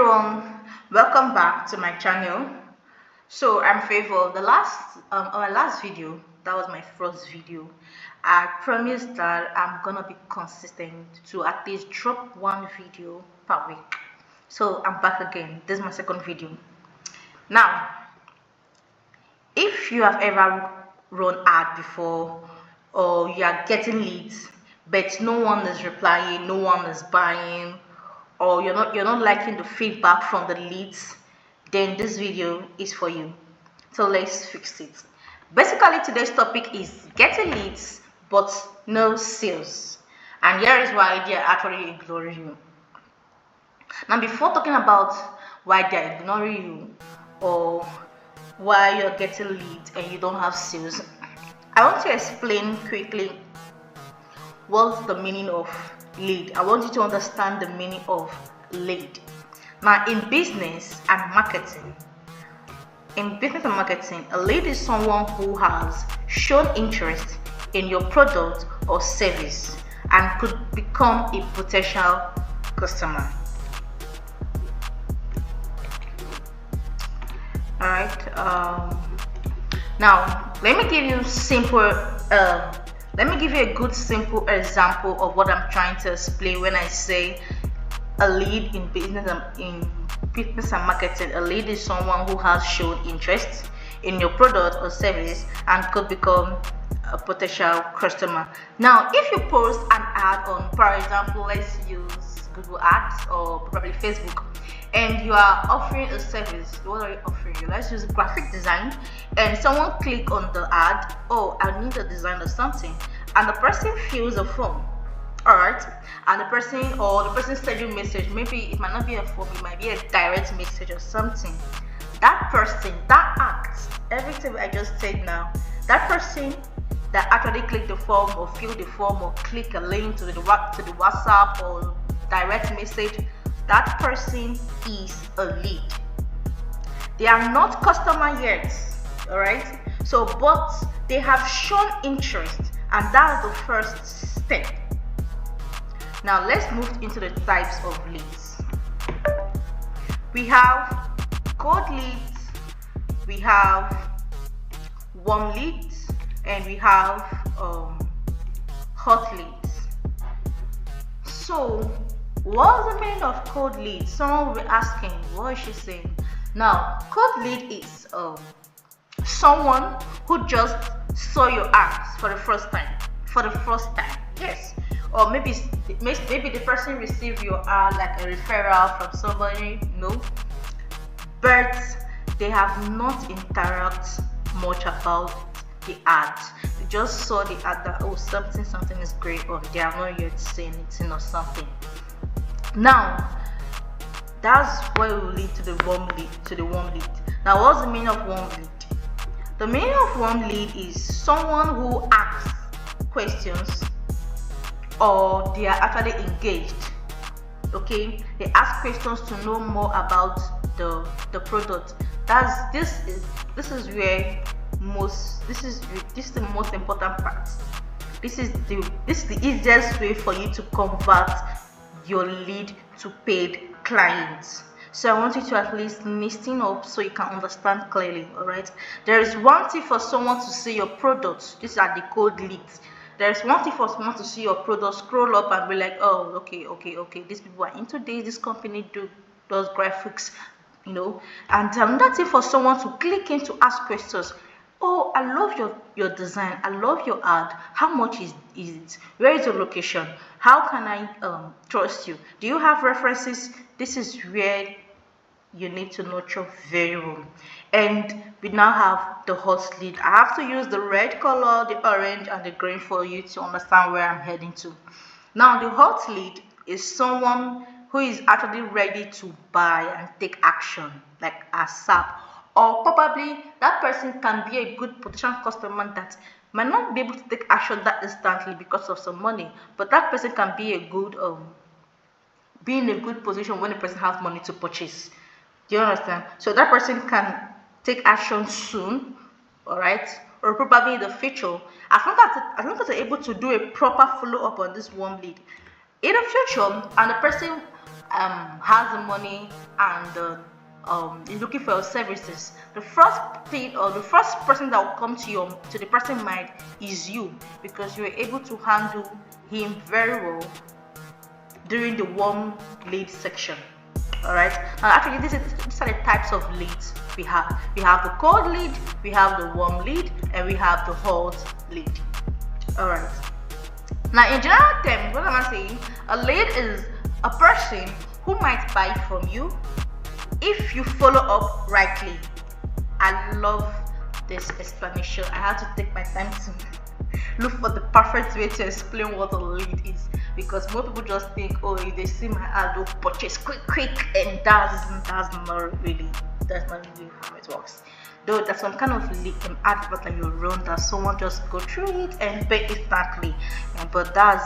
everyone, welcome back to my channel. So I'm Favor. On my last video, that was my first video. I promised that I'm gonna be consistent to at least drop one video per week. So I'm back again. This is my second video. Now, if you have ever run ad before or you are getting leads but no one is replying, no one is buying, or you're not liking the feedback from the leads, then this video is for you. So let's fix it. Basically, today's topic is getting leads but no sales, and here is why they are actually ignoring you. Now, before talking about why they're ignoring you or why you're getting leads and you don't have sales, I want to explain quickly what's the meaning of lead. I want you to understand the meaning of lead. Now, in business and marketing, a lead is someone who has shown interest in your product or service and could become a potential customer. All right. Now, let me give you a good simple example of what I'm trying to explain when I say a lead in business and marketing. A lead is someone who has shown interest in your product or service and could become a potential customer. Now, if you post an ad on, for example, let's use Google Ads or probably Facebook, and you are offering a service, what are you offering? Let's use graphic design, and someone click on the ad, oh, I need a design or something, and the person fills a form. Alright, and the person sends you a message. Maybe it might not be a form, it might be a direct message or something. That person, that act, everything I just said now, that person that actually click the form or fill the form or click a link to the WhatsApp or direct message, that person is a lead. They are not customer yet, all right? So, but they have shown interest, and that's the first step. Now, let's move into the types of leads. We have cold leads, we have warm leads, and we have hot leads. So, what's the meaning of cold lead? Someone will be asking, what is she saying? Now, cold lead is someone who just saw your ads for the first time. Yes. Or maybe the person received your ad like a referral from somebody, but they have not interacted much about the ad. They just saw the ad that, oh, something is great, or they are not yet saying anything or something. Now, that's where we will lead to the warm lead. Now, what's the meaning of warm lead? The meaning of warm lead is someone who asks questions or they are actually engaged. Okay, they ask questions to know more about the product. This is the most important part. This is the easiest way for you to convert your lead to paid clients. So I want you to at least listen up so you can understand clearly. All right, there is one thing for someone to see your products. These are the cold leads. There's one thing for someone to see your product, scroll up and be like, oh, okay. These people are into this company does graphics, and another thing for someone to click in to ask questions. Oh, I love your design. I love your ad. How much is it? Where is your location? How can I trust you? Do you have references? This is where you need to nurture very well. And we now have the hot lead. I have to use the red color, the orange, and the green for you to understand where I'm heading to. Now, the hot lead is someone who is actually ready to buy and take action, like ASAP. Or probably that person can be a good potential customer that might not be able to take action that instantly because of some money, but that person can be be in a good position when the person has money to purchase. Do you understand? So that person can take action soon, all right, or probably in the future, as long as they're able to do a proper follow up on this warm lead in the future, and the person has the money and is looking for your services, the first thing or the first person that will come to the person's mind is you, because you are able to handle him very well during the warm lead section. All right, now actually these are the types of leads we have. We have the cold lead, we have the warm lead, and we have the hot lead. All right, now in general terms, what am I saying? A lead is a person who might buy from you if you follow up rightly. I love this explanation. I had to take my time to look for the perfect way to explain what a lead is, because most people just think, oh, if they see my ad, they'll purchase quick, and that's not really how it works. Though there's some kind of advert that you run that someone just go through it and pay instantly, but that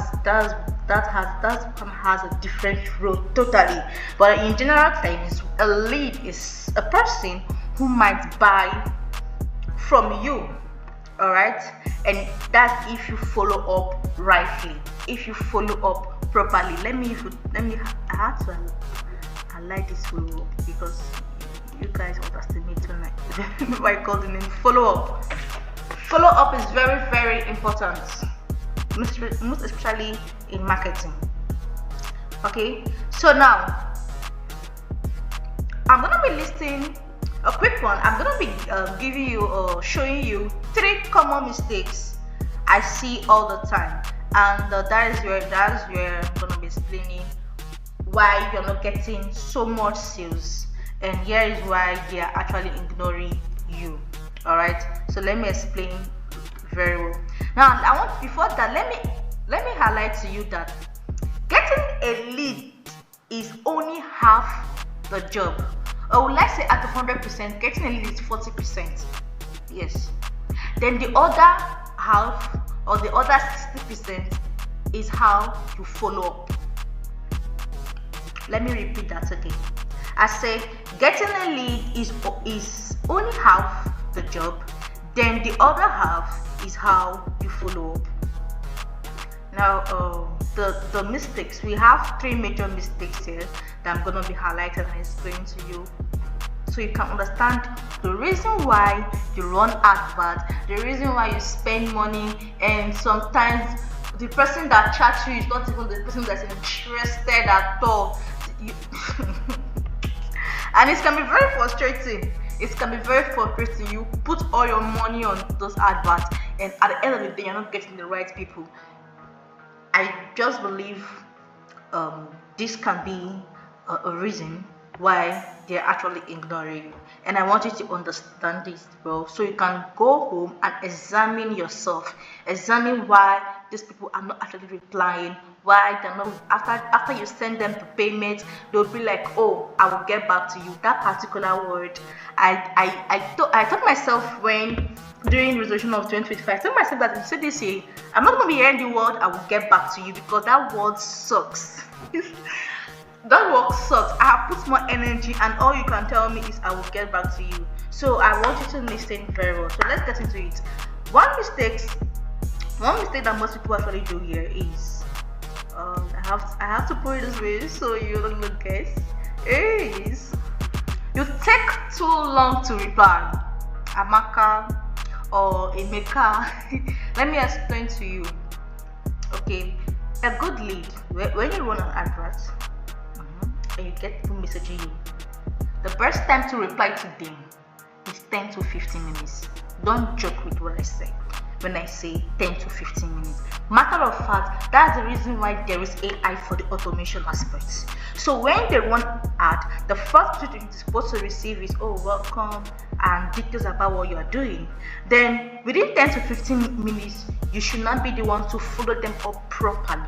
has a different role totally. But in general terms, a lead is a person who might buy from you. All right, and that's if you follow up rightly, if you follow up properly. I had to highlight this word because you guys understand me tonight. Why I call the name follow up. Follow up is very, very important, most especially in marketing. Okay, so now I'm gonna be listing a quick one. I'm gonna be giving you or showing you 3 common mistakes I see all the time, and that is where I'm gonna be explaining why you're not getting so much sales, and here is why they are actually ignoring you. All right, so let me explain very well. Now, before that, let me highlight to you that getting a lead is only half the job. Or let's say at 100%, getting a lead is 40%. Yes. Then the other half or the other 60% is how you follow up. Let me repeat that again. I say getting a lead is only half the job. Then the other half is how you follow up. Now, the mistakes, we have 3 major mistakes here that I'm going to be highlighting and explaining to you, so you can understand the reason why you run adverts, the reason why you spend money, and sometimes the person that chats you is not even the person that's interested at all. And it can be very frustrating. It can be very frustrating. You put all your money on those adverts, and at the end of the day, you're not getting the right people. I just believe this can be a reason why they're actually ignoring you, and I want you to understand this well, so you can go home and examine yourself, examine why these people are not actually replying, why they're not. After you send them the payment, they'll be like, oh, I will get back to you. That particular word, I told myself when during resolution of 2025, I told myself that instead this year I'm not going to be hearing the word I will get back to you, because that word sucks. That work sucks. I have put more energy, and all you can tell me is I will get back to you. So I want you to listen very well. So let's get into it. One mistake that most people actually do here is I have to put it this way so you don't look guess, is you take too long to reply. Amaka or Emeka. Let me explain to you. Okay, a good lead, when you run an advert and you get people messaging you, the best time to reply to them is 10 to 15 minutes. Don't joke with what I say when I say 10 to 15 minutes. Matter of fact, that's the reason why there is AI for the automation aspects. So when they run ad, the first thing you're supposed to receive is, oh, welcome, and details about what you are doing. Then within 10 to 15 minutes, you should not be the one to follow them up properly.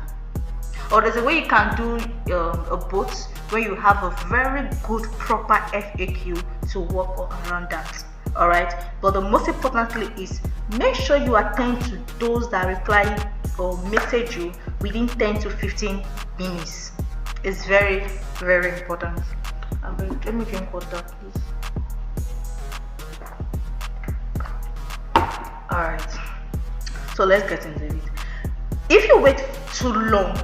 Or there's a way you can do a bot where you have a very good proper FAQ to work around that. Alright, but the most importantly is make sure you attend to those that reply or message you within 10 to 15 minutes. It's very, very important. Let me drink water, please. Alright, so let's get into it. If you wait too long,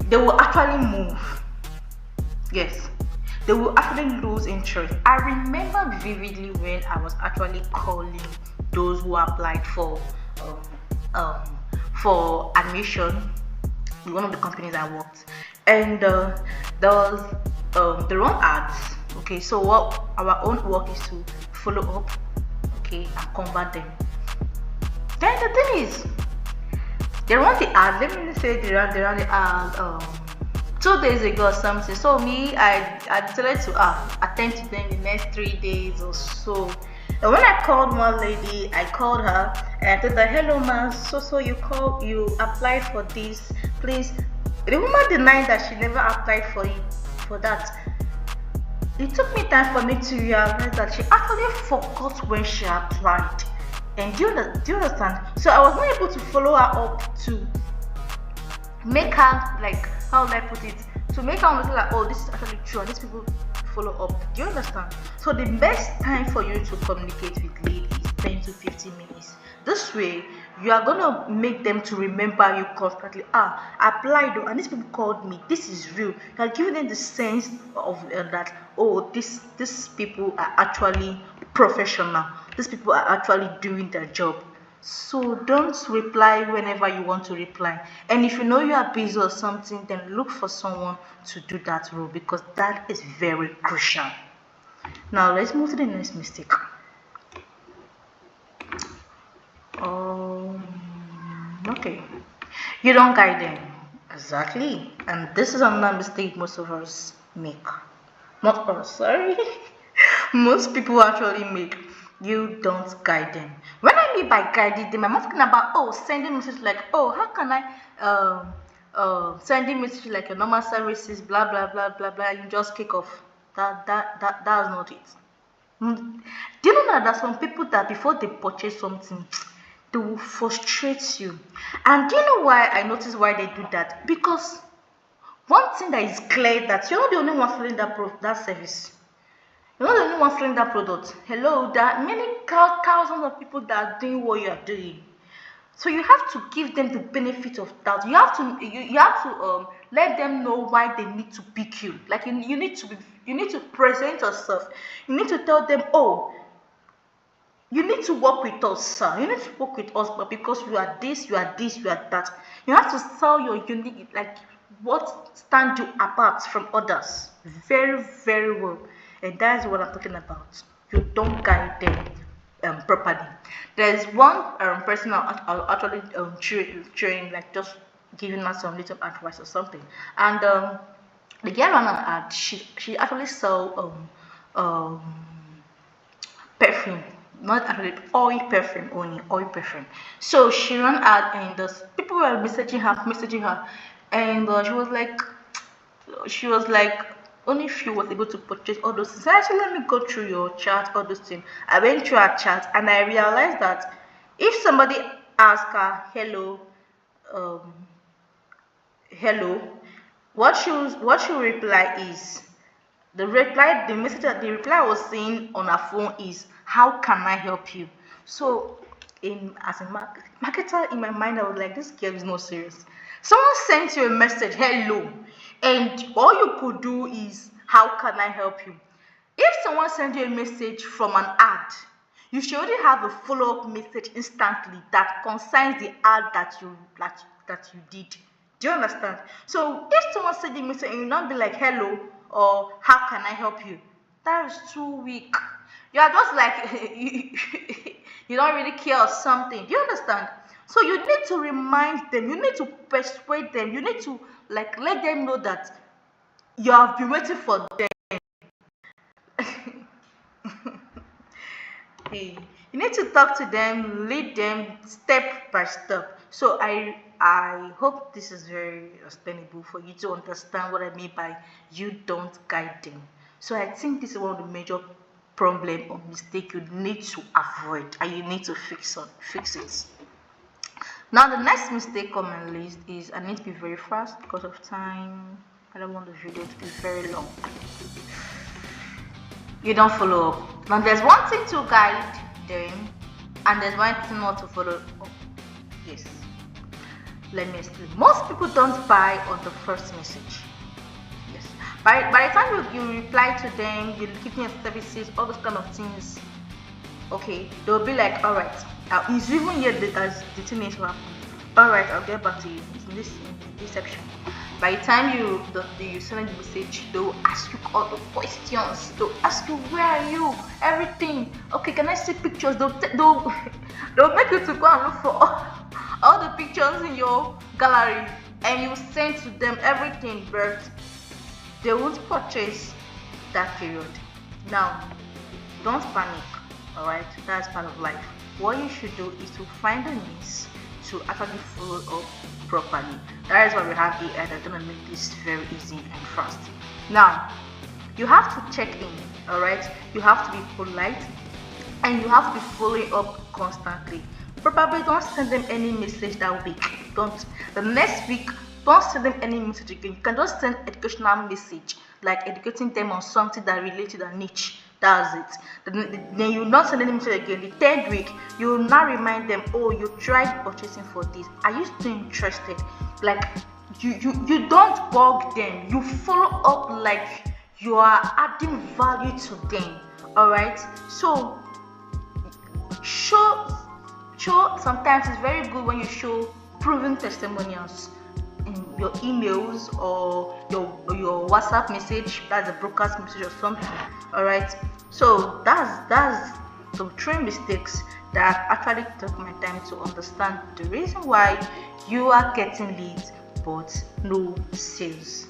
they will actually move. Yes, they will actually lose interest. I remember vividly when I was actually calling those who applied um, for admission in one of the companies I worked, and there was the wrong ads. Okay, so what our own work is to follow up, okay, and convert them. Then the thing is, they run the ad. Let me say they run the ad 2 days ago or something. So me, I decided to attend to them the next 3 days or so. And when I called one lady, I called her and I told her, "Hello, ma'am. So you applied for this, please." The woman denied that she never applied for that. It took me time for me to realize that she actually forgot when she applied. And do you understand? So I was not able to follow her up to make her, like, how would I put it? To make her understand like, oh, this is actually true and these people follow up. Do you understand? So the best time for you to communicate with lead is 10 to 15 minutes. This way, you are gonna make them to remember you constantly. I applied though, and these people called me. This is real. You are giving them the sense of that. Oh, these people are actually professional. These people are actually doing their job. So don't reply whenever you want to reply. And if you know you are busy or something, then look for someone to do that role because that is very crucial. Now let's move to the next mistake. Okay. You don't guide them. Exactly. And this is another mistake most of us make. Not us, sorry. Most people actually make. You don't guide them. When I mean by guiding them, I'm not talking about sending message like, oh, how can I sending message like your normal services, blah blah blah blah blah. You just kick off. That's not it. Do you know that there's some people that before they purchase something, they will frustrate you? And do you know why I notice why they do that? Because one thing that is clear that you're not the only one selling that service. You're not the only one selling that product. Hello, there are many thousands of people that are doing what you are doing. So you have to give them the benefit of doubt. You have to let them know why they need to pick you. Like you need to present yourself. You need to tell them, oh, you need to work with us, sir. You need to work with us, but because you are this, you are this, you are that. You have to sell your unique, like what stands you apart from others. Very, very well. And that's what I'm talking about. You don't guide them properly. There's one person I'll actually train, like just giving her some little advice or something. And the girl ran an ad. She actually sell perfume, not actually oil perfume, only oil perfume. So she ran ad and the people were messaging her, and she was like, only few was able to purchase all those things. So actually, let me go through your chat, all those things. I went through her chat and I realized that if somebody asked her, um, hello, what she will reply is the reply was saying on her phone is, how can I help you? So as a marketer in my mind, I was like, this girl is not serious. Someone sent you a message, hello, and all you could do is, how can I help you? If someone sends you a message from an ad, you should already have a follow-up message instantly that concerns the ad that you did. Do you understand? So if someone sends you a message and you not be like, hello, or how can I help you? That is too weak. You are just like you don't really care or something. Do you understand? So you need to remind them, you need to persuade them, you need to like let them know that you have been waiting for them. Hey, you need to talk to them, lead them step by step. So I hope this is very explainable for you to understand what I mean by you don't guide them. So I think this is one of the major problem or mistake you need to avoid and you need to fix it. Now the next mistake on my list is I need to be very fast because of time. I don't want the video to be very long. You don't follow up. Now there's one thing to guide them and there's one thing not to follow up. Yes. Let me explain. Most people don't buy on the first message. Yes. By the time you reply to them, you give them services, all those kind of things, okay, they'll be like, all right, it's even yet as the thing is happening. All right, I'll get back to you in this section. By the time you send the message, they'll ask you all the questions. They'll ask you, where are you? Everything. Okay, can I see pictures? They'll make you to go and look for all the pictures in your gallery, and you send to them everything, but they won't purchase that period. Now, don't panic. Alright, that's part of life. What you should do is to find a means to actually follow up properly. That is why we have AI that's gonna make this very easy and fast. Now, you have to check in, alright? You have to be polite and you have to be following up constantly. Probably don't send them any message that week. Don't. The next week, don't send them any message again. You can just send educational message, like educating them on something that relates to their niche. That's it. Then you not send any message again. The third week, you will now remind them, oh, you tried purchasing for this. Are you still interested? Like you don't bug them. You follow up like you are adding value to them. Alright? So show sometimes it's very good when you show proven testimonials in your emails or your WhatsApp message, that's a broadcast message or something. All right, so that's some three mistakes that actually took my time to understand the reason why you are getting leads but no sales.